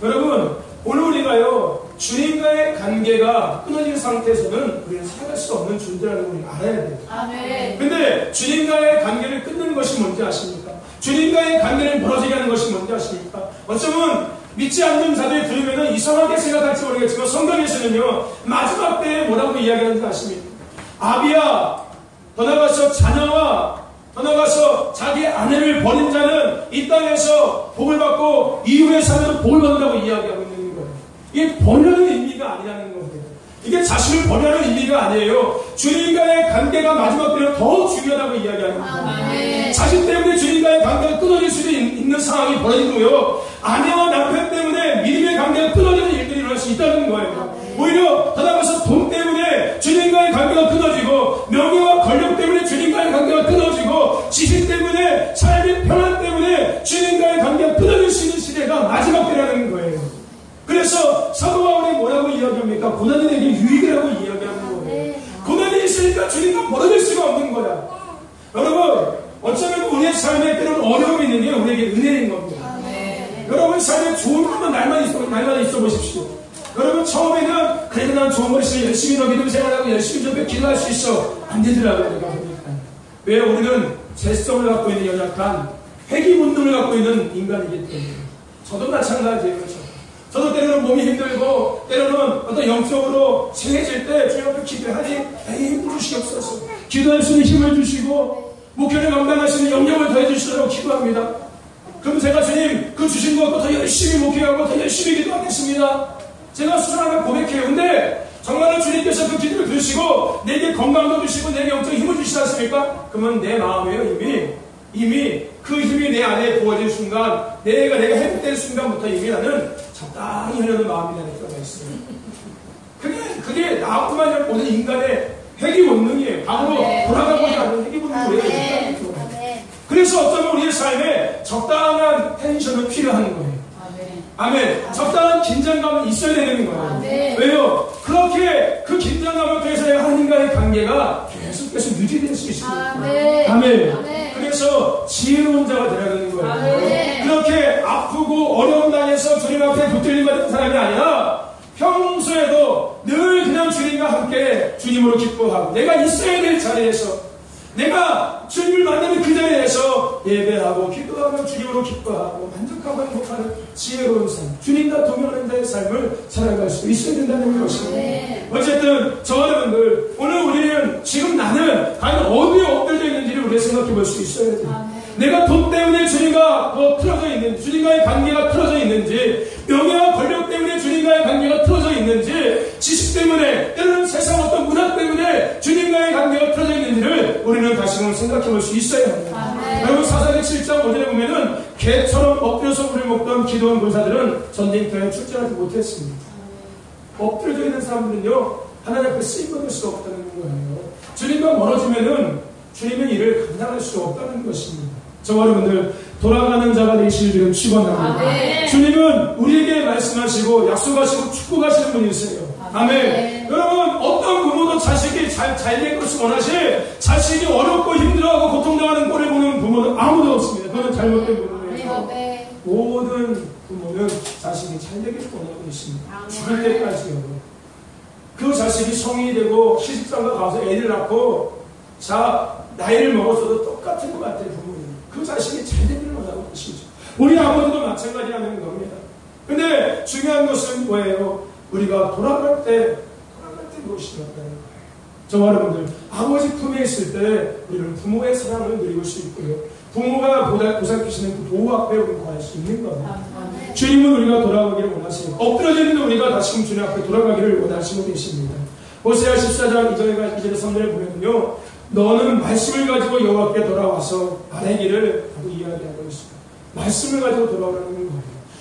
여러분, 오늘 우리가요, 주님과의 관계가 끊어진 상태에서는 우리는 살아갈 수 없는 존재라는 걸 우리가 알아야 돼요. 아멘. 근데 주님과의 관계를 끊는 것이 뭔지 아십니까? 주님과의 관계를 멀어지게 하는 것이 뭔지 아십니까? 어쩌면 믿지 않는 자들이 들으면 이상하게 생각할지 모르겠지만 성경에서는요, 마지막 때에 뭐라고 이야기하는지 아십니까? 아비야, 더 나아가서 자녀와 더 나아가서 자기 아내를 버린 자는 이 땅에서 복을 받고 이후의 삶에서 복을 받는다고 이야기하고 있는 거예요. 이게 버리는 의미가 아니라는 거예요. 이게 자신을 버리는 의미가 아니에요. 주님과의 관계가 마지막 때는 더 중요하다고 이야기하는 거예요. 자신 때문에 주님과의 관계가 끊어질 수도 있는 상황이 벌어지고요. 아내와 남편 때문에 믿음의 관계가 끊어지는 일들이 일어날 수 있다는 거예요. 오히려 더 나아가서 돈 때문에 주님과의 관계가 끊어지고, 명예와 권력 때문에 주님과의 관계가 끊어지고, 지식 때문에, 삶의 편안 때문에 주님과의 관계가 끊어질 수 있는 시대가 마지막 때라는 거예요. 그래서 사도 바울이 뭐라고 이야기합니까? 고난이 내게 유익이라고 이야기하는 거예요. 고난이 있으니까 주님과 멀어질 수가 없는 거야. 여러분, 어쩌면 우리의 삶에 때로는 어려움이 있는 게 우리에게 은혜인 겁니다. 여러분 삶에 좋은 것만 날마다 있어 보십시오. 여러분 처음에는 그래도 난 좋은 거 있어, 열심히 너 믿음 생활하고 열심히 좀 기도할 수 있어. 안 되더라고요. 내가 보니까. 왜? 우리는 재성을 갖고 있는 연약한 회귀 본능을 갖고 있는 인간이기 때문에. 저도 마찬가지예요. 저도 때로는 몸이 힘들고 때로는 어떤 영적으로 생해질 때 주님 앞에 기도하니 에이 힘 주시옵소서. 기도할 수 있는 힘을 주시고 목표를 감당할 수 있는 영역을 더해 주시도록 기도합니다. 그럼 제가 주님 그 주신 것 갖고 더 열심히 목회하고 더 열심히 기도하겠습니다. 제가 수술하면 고백해요. 근데 정말로 주님께서 그 기도를 들으시고 내게 건강도 주시고 내게 영적인 힘을 주시지 않습니까? 그러면 내 마음에요 이미 그 힘이 내 안에 부어질 순간 내가 회복된 순간부터 이미 나는 적당히 하려는 마음이 나는 필요가 있어요. 그게 나뿐만 아니라 모든 인간의 회귀 본능이에요. 과거로 돌아가고자 하는 회귀 본능이 우리가 있다는 거예요. 그래서 어쩌면 우리의 삶에 적당한 텐션은 필요한 거예요. 아멘. 적당한 긴장감은 있어야 되는 거예요. 아멘. 왜요? 그렇게 그 긴장감을 통해서 하나님과의 관계가 계속 유지될 수 있습니다. 아멘. 아멘. 그래서 지혜로운 자가 되라는 거예요. 아멘. 그렇게 아프고 어려운 땅에서 주님 앞에 붙들림 받은 사람이 아니라 평소에도 늘 그냥 주님과 함께 주님으로 기뻐하고 내가 있어야 될 자리에서 내가 주님을 만나는 그 자리에서 예배하고 기도하고 주님으로 기뻐하고 만족하고 행복하는 지혜로운 삶, 주님과 동행하는 자의 삶을 살아갈 수 있어야 된다는 것입니다. 어쨌든 저와 여러분들 오늘 우리는 지금 나는 과연 어디에 엎드려져 있는지를 우리가 생각해 볼 수 있어야 돼요. 내가 돈 때문에 주님과 틀어져 있는지, 주님과의 관계가 틀어져 있는지, 명예와 권력 때문에 주님과의 관계가 틀어져 있는지, 지식 때문에, 때로는 세상 어떤 문화 때문에 주님과의 관계가 틀어져 있는지를 우리는 다시 한번 생각해 볼 수 있어야 합니다. 여러분 사사기 7장 5절에 보면은 개처럼 엎드려서 물을 먹던 기도원 군사들은 전쟁터에 출전하지 못했습니다. 엎드려져 있는 사람들은요 하나님 앞에 쓰임받을 수가 없다는 거예요. 주님과 멀어지면은 주님의 일을 감당할 수가 없다는 것입니다. 저와 여러분들 돌아가는 자가 되시기를 축원합니다. 주님은 우리에게 말씀하시고 약속하시고 축복하시는 분이세요. 아멘. 여러분 어떤 부모도 자식이 잘 될 것을 원하시 자식이 어렵고 힘들어하고 고통당하는 꼴을 보는 부모는 아무도 없습니다. 그건 잘못된 부모예요. 모든 부모는 자식이 잘 되기를 원하고 있습니다. 죽을 때까지요. 그 자식이 성인이 되고 시집장가 가서 애를 낳고 나이를 먹었어도 똑같은 것 같아요. 부모님. 그 자식이 잘 되기를 원하고 계시죠. 우리 아버지도 마찬가지라는 겁니다. 근데 중요한 것은 뭐예요? 우리가 돌아갈 때 무엇이 되었다는 거예요. 저와 여러분들 아버지 품에 있을 때 우리는 부모의 사랑을 누리고 수 있고요. 부모가 보살피시는 그 보호 앞에 우리가 갈 수 있는 겁니다. 주님은 우리가 돌아가기를 원하시고 엎드려져 있는 우리가 다시금 주님 앞에 돌아가기를 원하시고 계십니다. 호세아 14장 2절에 3절에 보면요 너는 말씀을 가지고 여호와께 돌아와서 말하기를 하고 이야기하고 있습니다. 말씀을 가지고 돌아오라는 거예요.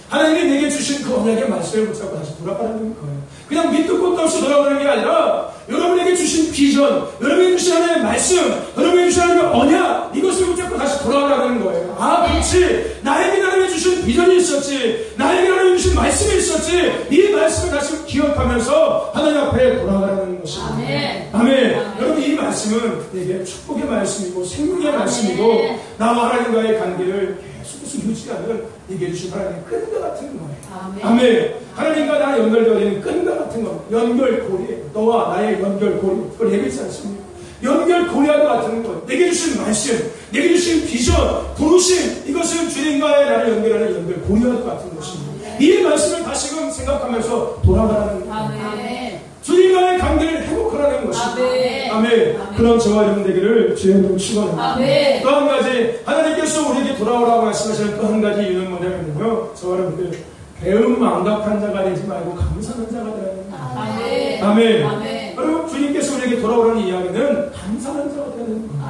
하나님이 내게 주신 그 언약의 말씀을 붙잡고 다시 돌아가라는 거예요. 그냥 밑도 끝도 없이 돌아가는 게 아니라 여러분에게 주신 비전, 여러분에게 주신 하나님의 말씀, 여러분에게 주신 하나님의 언약, 이것을 붙잡고 다시 돌아가라는 거예요. 아, 그렇지. 나에게 하나님이 주신 비전이 있었지. 나에게 하나님이 주신 말씀이 있었지. 이 말씀을 다시 기억하면서 하나님 앞에 돌아가라는 것입니다. 아멘. 아멘. 여러분, 이 말씀은 내게 축복의 말씀이고 생명의 말씀이고 나와 하나님과의 관계를 계속해서 유지하는 내게 주신 하나님의 끈과 같은 거예요. 아멘. 하나님과 나의 연결되어 있는 끈과 같은 거. 연결고리예요. 너와 나의 연결고리. 그걸 얘기하지 않습니까? 연결고리와 같은 거예요. 내게 주신 말씀, 내게 주신 비전, 부르심, 이것은 주님과의 나를 연결하는 연결고리와 같은 것입니다. 이 말씀을 다시금 생각하면서 돌아가라는 거예요. 주님과의 관계를 회복하라는 것입니다. 아멘. 그런 저와 여러분 되기를 주의 이름으로 축원합니다. 또 한 가지 하나님께서 우리에게 돌아오라고 말씀하시는 또 한 가지 이유는 뭐냐면요, 저와 여러분들 배움 망각한 자가 되지 말고 감사하는 자가 되라는 거예요. 아멘. 여러분, 주님께서 우리에게 돌아오라는 이야기는 감사하는 자가 되는 거예요.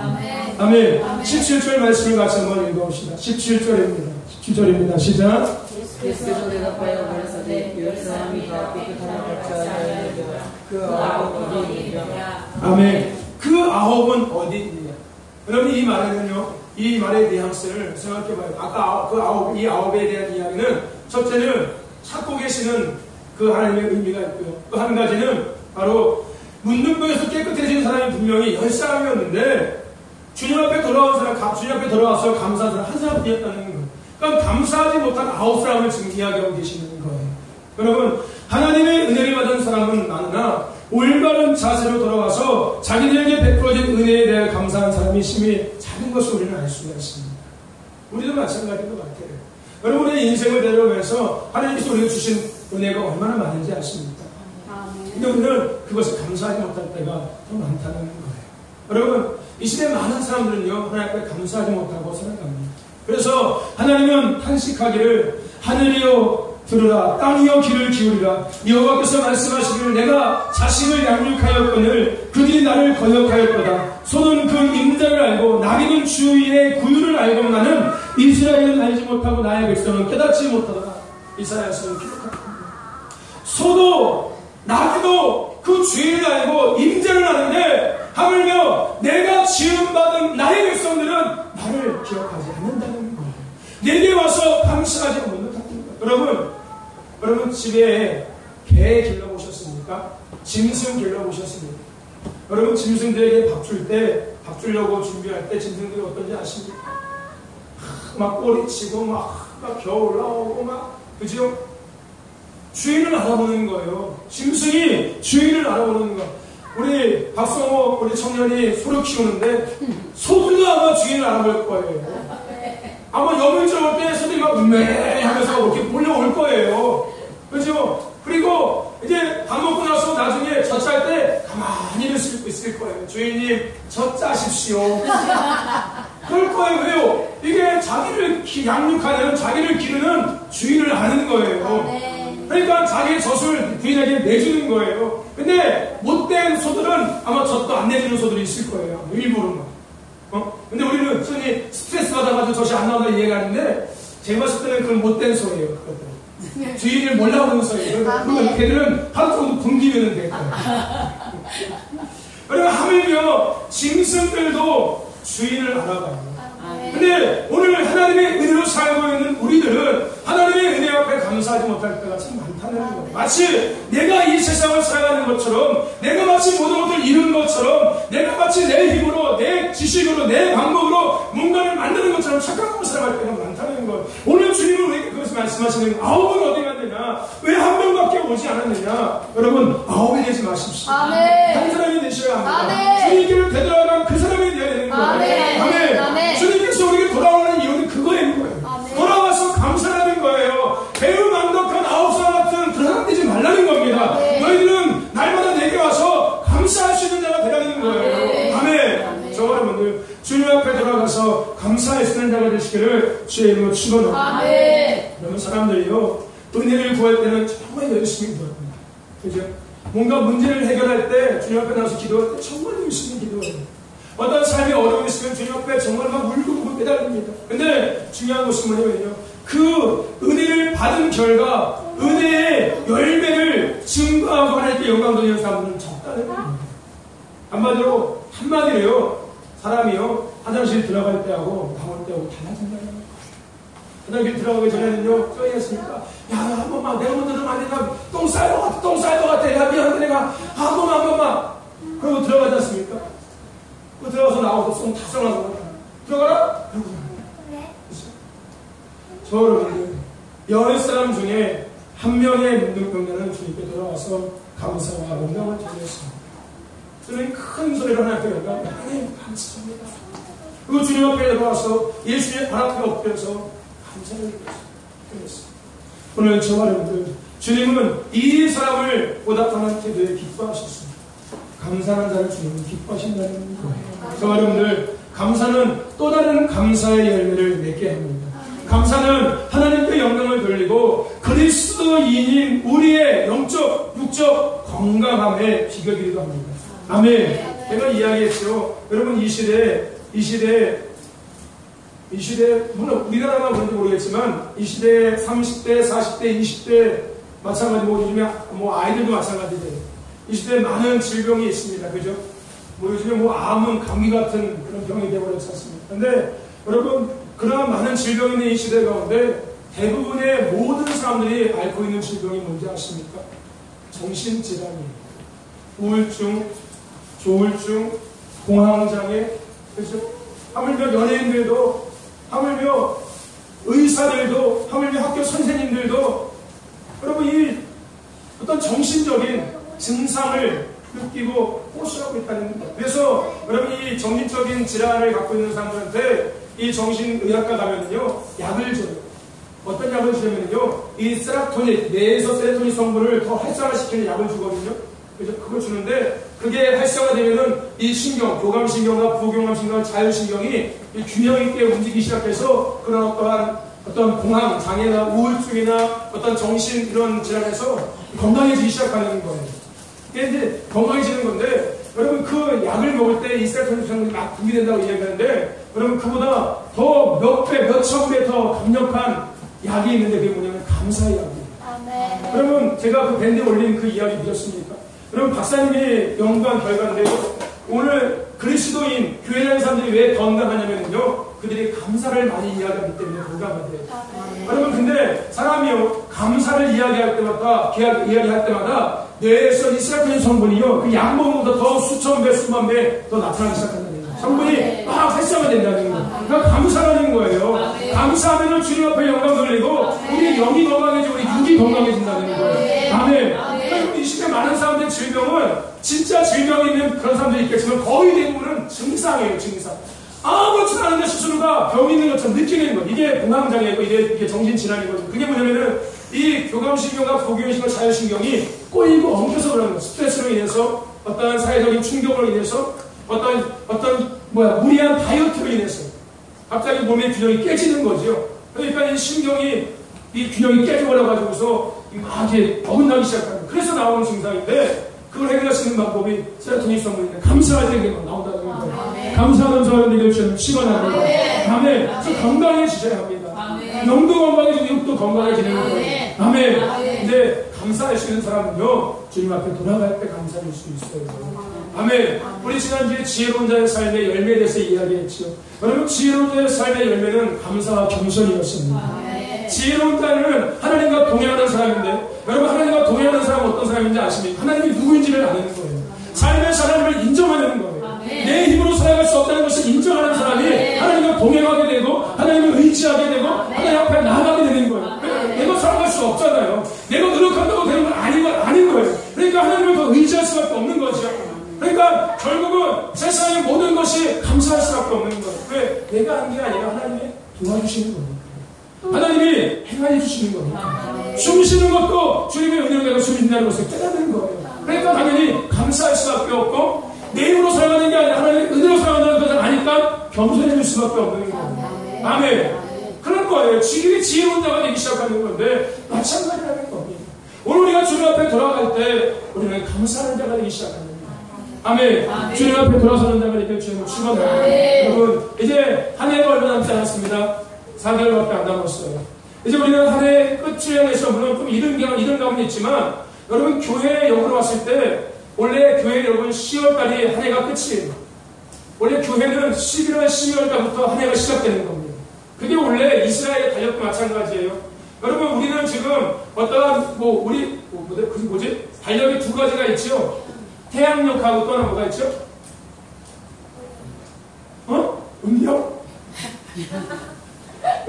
아멘. 17절 말씀을 같이 한번 읽어봅시다. 17절입니다. 시작. 예수께서 대답하여 가라사대 열 사람이 다 깨끗함을 받지 아니하였느냐 그 아홉은 어디 있느냐. 아멘. 그 아홉은 어디 있느냐. 여러분, 이 말에는요, 이 말의 뉘앙스를 생각해봐요. 아까 이 아홉에 대한 이야기는 첫째는 찾고 계시는 그 하나님의 의미가 있고요. 또 한 가지는 바로 문둥병에서 깨끗해진 사람이 분명히 10사람이었는데 주님 앞에 돌아온 사람, 주님 앞에 돌아와서 감사한 사람 한 사람이었다는 거예요. 그러니까 감사하지 못한 9사람을 지금 이야기하고 계시는 거예요. 여러분, 하나님의 은혜를 받은 사람은 많으나 올바른 자세로 돌아와서 자기들에게 베풀어진 은혜에 대해 감사한 사람이 심히 작은 것을 우리는 알 수가 있습니다. 우리도 마찬가지인 것 같아요. 여러분의 인생을 내려오면서 하나님께서 우리가 주신 은혜가 얼마나 많은지 아십니까? 근데 우리는 그것을 감사하지 못할 때가 더 많다는 거예요. 여러분, 이 시대에 많은 사람들은요, 하나님 앞에 감사하지 못하고 살아갑니다. 그래서 하나님은 탄식하기를 하늘이여 들으라, 땅이여 귀를 기울이라. 여호와께서 말씀하시기를 내가 자식을 양육하였거늘 그들이 나를 거역하였도다. 소는 그 임자를 알고 나귀는 주인의 구유를 알고 나는 이스라엘은 알지 못하고 나의 백성은 깨닫지 못하다. 이사야서는 기록합니다. 소도 나귀도 그 주인을 알고 임자를 아는데 하물며 내가 지음받은 나의 백성들은 나를 기억하지 않는다는 거예요. 내게 와서 감사하지 못한다는 거예요. 여러분 집에 개 길러보셨습니까? 짐승 길러보셨습니까? 여러분, 짐승들에게 밥 줄 때, 밥 주려고 준비할 때 짐승들이 어떤지 아십니까? 막 꼬리치고 막 겨우 올라오고 막, 그죠? 주인을 알아보는 거예요. 짐승이 주인을 알아보는 거. 우리 박성호 우리 청년이 소를 키우는데 소들도 아마 주인을 알아볼 거예요. 아마 염을 들어올 때 소들이 막 음메 하면서 이렇게 몰려올 거예요. 그렇죠? 그리고 이제 밥 먹고 나서 나중에 젖짤 때 가만히 있을 거예요. 주인님, 젖 짜십시오. 그럴 거예요. 왜요? 이게 자기를 양육하는, 자기를 기르는 주인을 아는 거예요. 그러니까 자기의 젖을 부인에게 내주는 거예요. 근데 못된 소들은 아마 젖도 안 내주는 소들이 있을 거예요. 일부러는. 근데 우리는 흔히 스트레스 받아가지고 젖이 안 나오다 이해가는데 제가 봤을 때는 그건 못된 소예요. 그것들. 주인을 몰라보는 소예요. 그러면 걔들은 하루 정도 굶기면 될 거예요. 그리고 하물며 짐승들도 주인을 알아봐요. 근데 오늘 하나님의 은혜로 살고 있는 우리들은 하나님의 은혜 앞에 감사하지 못할 때가 참 많다는 거예요. 마치 내가 이 세상을 살아가는 것처럼, 내가 마치 모든 것을 이룬 것처럼, 내가 마치 내 힘으로, 내 지식으로, 내 방법으로 뭔가를 만드는 것처럼 착각하고 살아갈 때가 많다는 거예요. 오늘 주님은 우리에게 그것을 말씀하시는 거예요. 아홉은 어디 갔느냐? 왜 한 명밖에 오지 않았느냐? 여러분, 아홉이 되지 마십시오. 한 사람이 되셔야 합니다. 주님께를 되돌아가면 그 사람이 되어야 되는 거예요. 아멘. 주님께서 우리에게 돌아오는 이유는 그거인 거예요. 돌아와서 감사하는 거예요. 배우 망덕한 9살 같은 그런 사람 되지 말라는 겁니다. 너희들은 날마다 내게 와서 감사할 수 있는 자가 되라는 거예요. 아멘. 저 여러분들 주님 앞에 돌아가서 감사할 수 있는 자가 되시기를 주의 이름으로 축원합니다. 그러면 사람들이요, 은혜를 구할 때는 정말 열심히 구합니다. 그죠? 뭔가 문제를 해결할 때 주님 앞에 나와서 기도할 때 정말 열심히 기도해요. 어떤 삶이 어려움이 있으면 주님 앞에 정말 막 울고 매달립니다. 근데 중요한 것은 뭐냐면요, 그 은혜를 받은 결과 은혜의 열매를 증거하고 하나님께 영광 돌리는 사람들은 적다는 겁니다. 한마디로요, 사람이요, 화장실 들어갈 때하고 나올 때하고 달라진다는 거예요. 화장실 들어가기 전에는요, 쪼이겠습니까? 야, 한 번만, 내가 먼저 들어가면 안 되나? 똥 쌀 것 같아. 야, 미안한데 내가, 한 번만. 그러고 들어가지 않습니까? 그 들어가서 나와서 똥 다 썰어놔서 들어가라? 저 여러분들, 10사람 중에 한 명의 문둥병자는 주님께 돌아와서 감사와 영광을 드렸습니다. 저는 큰 소리로 하나님께 하나님 감사합니다. 그리고 주님 앞에 들어와서 예수의 발 앞에 엎드려서 감사를 드렸습니다. 오늘 저와 여러분들, 주님은 이 사람을 보답하는 태도에 기뻐하셨습니다. 감사하는 자를 주님은 기뻐하신다는 거예요. 저와 여러분들, 감사는 또 다른 감사의 열매를 맺게 합니다. 감사는 하나님께 영광을 돌리고 그리스도인인 우리의 영적, 육적 건강함의 비결이기도 합니다. 아멘. 제가 이야기했죠. 여러분, 이 시대에 물론 우리나라만 그런지 모르겠지만 이 시대에 30대, 40대, 20대 마찬가지고 요즘에 아이들도 마찬가지예요. 이 시대에 많은 질병이 있습니다. 그죠? 요즘에 암은 감기 같은 그런 병이 되어버렸지 않습니까? 근데 여러분, 그런 많은 질병이 있는 이 시대 가운데 대부분의 모든 사람들이 앓고 있는 질병이 뭔지 아십니까? 정신질환이에요. 우울증, 조울증, 공황장애, 그죠? 하물며 연예인들도, 하물며 의사들도, 하물며 학교 선생님들도 여러분 이 어떤 정신적인 증상을 느끼고 호소하고 있다는 거예요. 그래서 여러분 이 정신적인 질환을 갖고 있는 사람들한테 이 정신의학과 가면은요, 약을 줘요. 어떤 약을 주냐면요, 이 세라토닌, 뇌에서 세로토닌 성분을 더 활성화시키는 약을 주거든요. 그래서 그걸 주는데, 그게 활성화되면은 이 신경, 교감신경과 부교감신경, 자율신경이 균형 있게 움직이기 시작해서 그런 어떤 공황, 장애나 우울증이나 어떤 정신 이런 질환에서 건강해지기 시작하는 거예요. 이게 이제 건강해지는 건데, 여러분 그 약을 먹을 때 이 세로토닌 성분이 막 분비된다고 이야기하는데, 여러분 그보다 더 몇 배, 몇 천 배 더 강력한 약이 있는데 그게 뭐냐면 감사의 약이에요. 여러분 제가 그 밴드에 올린 그 이야기 믿었습니까? 여러분 박사님이 연구한 결과인데요, 오늘 그리스도인 교회 다니는 사람들이 왜 건강하냐면요, 그들이 감사를 많이 이야기하기 때문에 건강하대요. 여러분 근데 사람이요, 감사를 이야기할 때마다 뇌에서 이 세로토닌 성분이요, 그 약 먹는 것보다 더 수천 배, 수만 배 더 나타나기 시작한다는 거예요. 성분이 막 활성화된다는 거예요. 그러니까 감사하는 거예요. 감사하면 주님 앞에 영광 돌리고 우리 영이 건강해지고 우리 육이 건강해진다는 거예요. 아멘. 이 시대 많은 사람들의 질병은 진짜 질병이 있는 그런 사람들이 있겠지만 거의 대부분은 증상이에요. 증상. 아무렇지 않은데 스스로가 병이 있는 것처럼 느끼는 거. 이게 공황장애고 이게 정신질환이거든요. 그게 뭐냐면은 이 교감신경과 부교감신경, 자율신경이 꼬이고 엉켜서 그러는 거예요. 스트레스로 인해서, 어떤 사회적인 충격으로 인해서, 무리한 다이어트로 인해서 갑자기 몸의 균형이 깨지는 거죠. 그러니까 이 신경이, 이 균형이 깨져버려가지고서 막 이렇게 어긋나기 시작하는 거예요. 그래서 나오는 증상인데, 그걸 해결할 수 있는 방법이 세로토닌 성분인데, 감사할 때 그게 나온다는 거예요. 감사하는 사람들에게 주시면 시원합니다. 아멘. 그래서 건강해지셔야 합니다. 영도 건강해지고 육도 건강해지는 거예요. 아멘. 근데 감사할 수 있는 사람은요, 주님 앞에 돌아갈 때 감사할 수 있어요. 아멘. 우리 지난주에 지혜로운 자의 삶의 열매에 대해서 이야기했죠. 여러분, 지혜로운 자의 삶의 열매는 감사와 겸손이었습니다. 지혜로운 자는 하나님과 동행하는 사람인데, 여러분 하나님과 동행하는 사람은 어떤 사람인지 아십니까? 하나님이 누구인지를 아는 거예요. 삶에서 하나님을 인정하는 거예요. 내 힘으로 살아갈 수 없다는 것을 인정하는 사람이 하나님과 동행하게 되고 하나님을 의지하게 되고 하나님 앞에 나아가게 되는 거예요. 내가 살아갈 수 없잖아요. 내가 노력한다고 되는 건 아닌 거예요. 그러니까 하나님을 더 의지할 수밖에 없는 거죠. 그러니까 결국은 세상의 모든 것이 감사할 수밖에 없는 거예요. 왜? 내가 한 게 아니라 하나님이 도와주시는 거예요. 하나님이 행하여 주시는 거니까. 숨 쉬는 것도 주님의 은혜로 내가 숨 쉰다는 것을 깨닫는 거예요. 그러니까 당연히 감사할 수밖에 없고, 내 힘으로 살아가는 게 아니라 하나님의 은혜로 살아가는 것을 아니까 겸손해질 수밖에 없는 거예요. 아멘. 그런 거예요. 지혜로운 자가 되기 시작하는 건데, 마찬가지라는 겁니다. 오늘 우리가 주님 앞에 돌아갈 때 우리는 감사하는 자가 되기 시작하는 거예요. 아멘. 주님 앞에 돌아서는 자가 되길 주님을 축원합니다. 여러분, 이제 한 해가 얼마 남지 않았습니다. 4개월밖에 안 남았어요. 이제 우리는 한 해 끝을 향해서 물론 좀 이른 감은 있지만 여러분 교회 역으로 왔을 때 원래 교회 여러분 10월달이 한 해가 끝이에요. 원래 교회는 11월, 12월달부터 한 해가 시작되는 겁니다. 그게 원래 이스라엘의 달력도 마찬가지예요. 여러분 우리는 지금 어떠한 달력이 두 가지가 있죠. 태양력하고 또 하나 뭐가 있죠? 음력?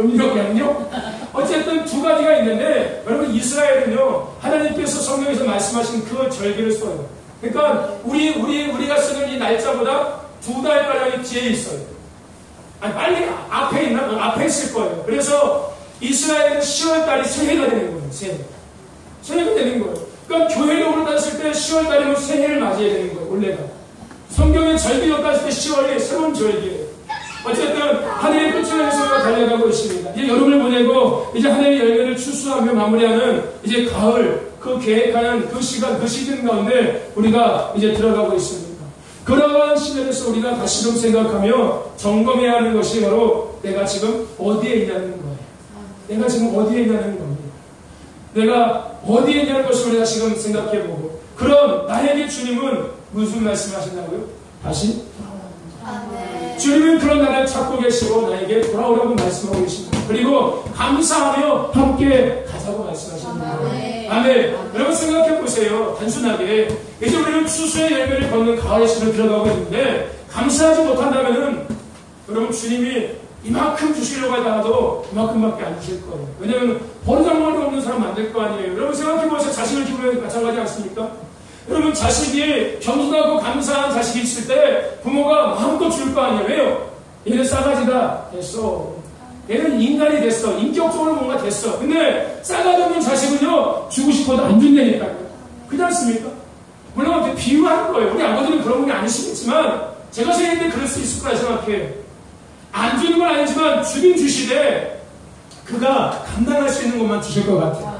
음력, 양력? 어쨌든 두 가지가 있는데 여러분 이스라엘은요 하나님께서 성경에서 말씀하신 그 절기를 써요. 그러니까 우리가 쓰는 이 날짜보다 2달가량이 뒤에 있어요. 아니 빨리 앞에 있을 거예요. 그래서 이스라엘은 10월달이 새해가 되는 거예요. 새해가 되는 거예요. 그러니까 교회력으로 따졌을 때 10월달이면 새해를 맞이해야 되는 거예요. 원래가 성경의 절기력 따졌을 때 10월이 새로운 절기예요. 어쨌든 한 해의 끝을 향해서 달려가고 있습니다. 이제 여름을 보내고 이제 한 해의 열매를 추수하며 마무리하는 이제 가을 그 계획하는 그 시간 그 시즌 가운데 우리가 이제 들어가고 있습니다. 그러한 시간에서 우리가 다시금 생각하며 점검해야 하는 것이 바로 내가 지금 어디에 있냐는 거예요. 내가 지금 어디에 있냐는 겁니다. 내가 어디에 있냐는 것을 우리가 지금 생각해보고 그럼 나에게 주님은 무슨 말씀하신다고요? 다시? 주님은 그런 나를 찾고 계시고 나에게 돌아오라고 말씀하고 계십니다. 그리고 감사하며 함께 가자고 말씀하십니다. 아멘. 여러분 생각해보세요. 단순하게 이제 우리는 추수의 열매를 걷는 가을의 시즌을 들어가고 있는데 감사하지 못한다면은 여러분 주님이 이만큼 주시려고 하다가도 이만큼밖에 안 주실 거예요. 왜냐하면 버르장머리 없는 사람 만들 거 아니에요. 여러분 생각해보세요. 자식을 키우면 마찬가지 않습니까? 여러분 자식이 겸손하고 감사한 자식이 있을 때 부모가 마음껏 줄 거 아니에요. 왜요? 얘는 싸가지가 됐어. 얘는 인간이 됐어. 인격적으로 뭔가 됐어. 근데 싸가지 없는 자식은요 주고 싶어도 안 준다니까요. 그렇지 않습니까? 물론 비유하는 거예요. 우리 아버지는 그런 분이 아니시겠지만 제가 생각할 때 그럴 수 있을 거라 생각해요. 안 주는 건 아니지만 주긴 주시되 그가 감당할 수 있는 것만 주실 것 같아요.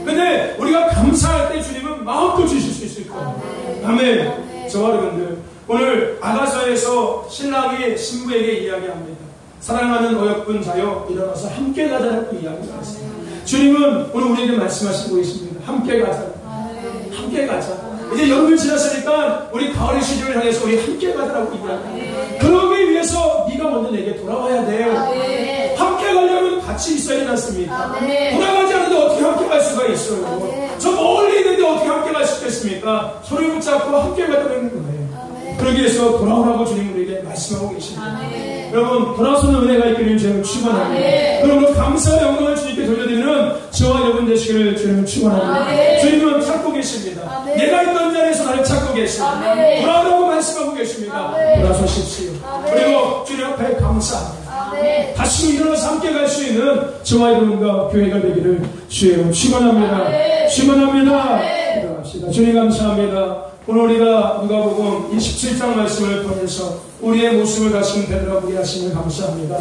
근데 우리가 감사할 때 주님은 마음껏 주실 수 있을 거예요. 아멘. 저와 여러분들 오늘 아가서에서 신랑이 신부에게 이야기합니다. 사랑하는 어여쁜 자여 일어나서 함께 가자라고 이야기했습니다. 주님은 오늘 우리에게 말씀하시고 계십니다. 함께 가자. 함께 가자. 이제 여름을 지났으니까 우리 가을의 시즌을 향해서 우리 함께 가자라고 이야기합니다. 그러기 위해서 네가 먼저 내게 돌아와야 돼요. 함께 가려면 같이 있어야 되지 않습니까? 돌아가지 않는데 어떻게 함께 갈 수가 있어요? 저 멀리 있는데 어떻게 함께 갈 수 있겠습니까? 손을 붙잡고 함께 가자는 거예요. 그러기 위해서 돌아오라고 주님 우리에게 말씀하고 계십니다. 여러분 돌아서는 은혜가 있기를 주님을 축원합니다. 여러분 감사의 영광을 주님께 돌려드리는 저와 여러분 되시기를 주님을 축원합니다. 주님은 찾고 계십니다. 내가 있던 자리에서 나를 찾고 계십니다. 돌아오라고 말씀하고 계십니다. 돌아서십시오. 그리고 주님 앞에 감사합니다. 다시 일어나서 함께 갈 수 있는 저와 여러분과 교회가 되기를 주님을 축원합니다. 축원합니다. 기도합시다. 주님 감사합니다. 오늘 우리가 누가복음 27장 말씀을 통해서 우리의 모습을 다시 되돌아보게 하심을 감사합니다.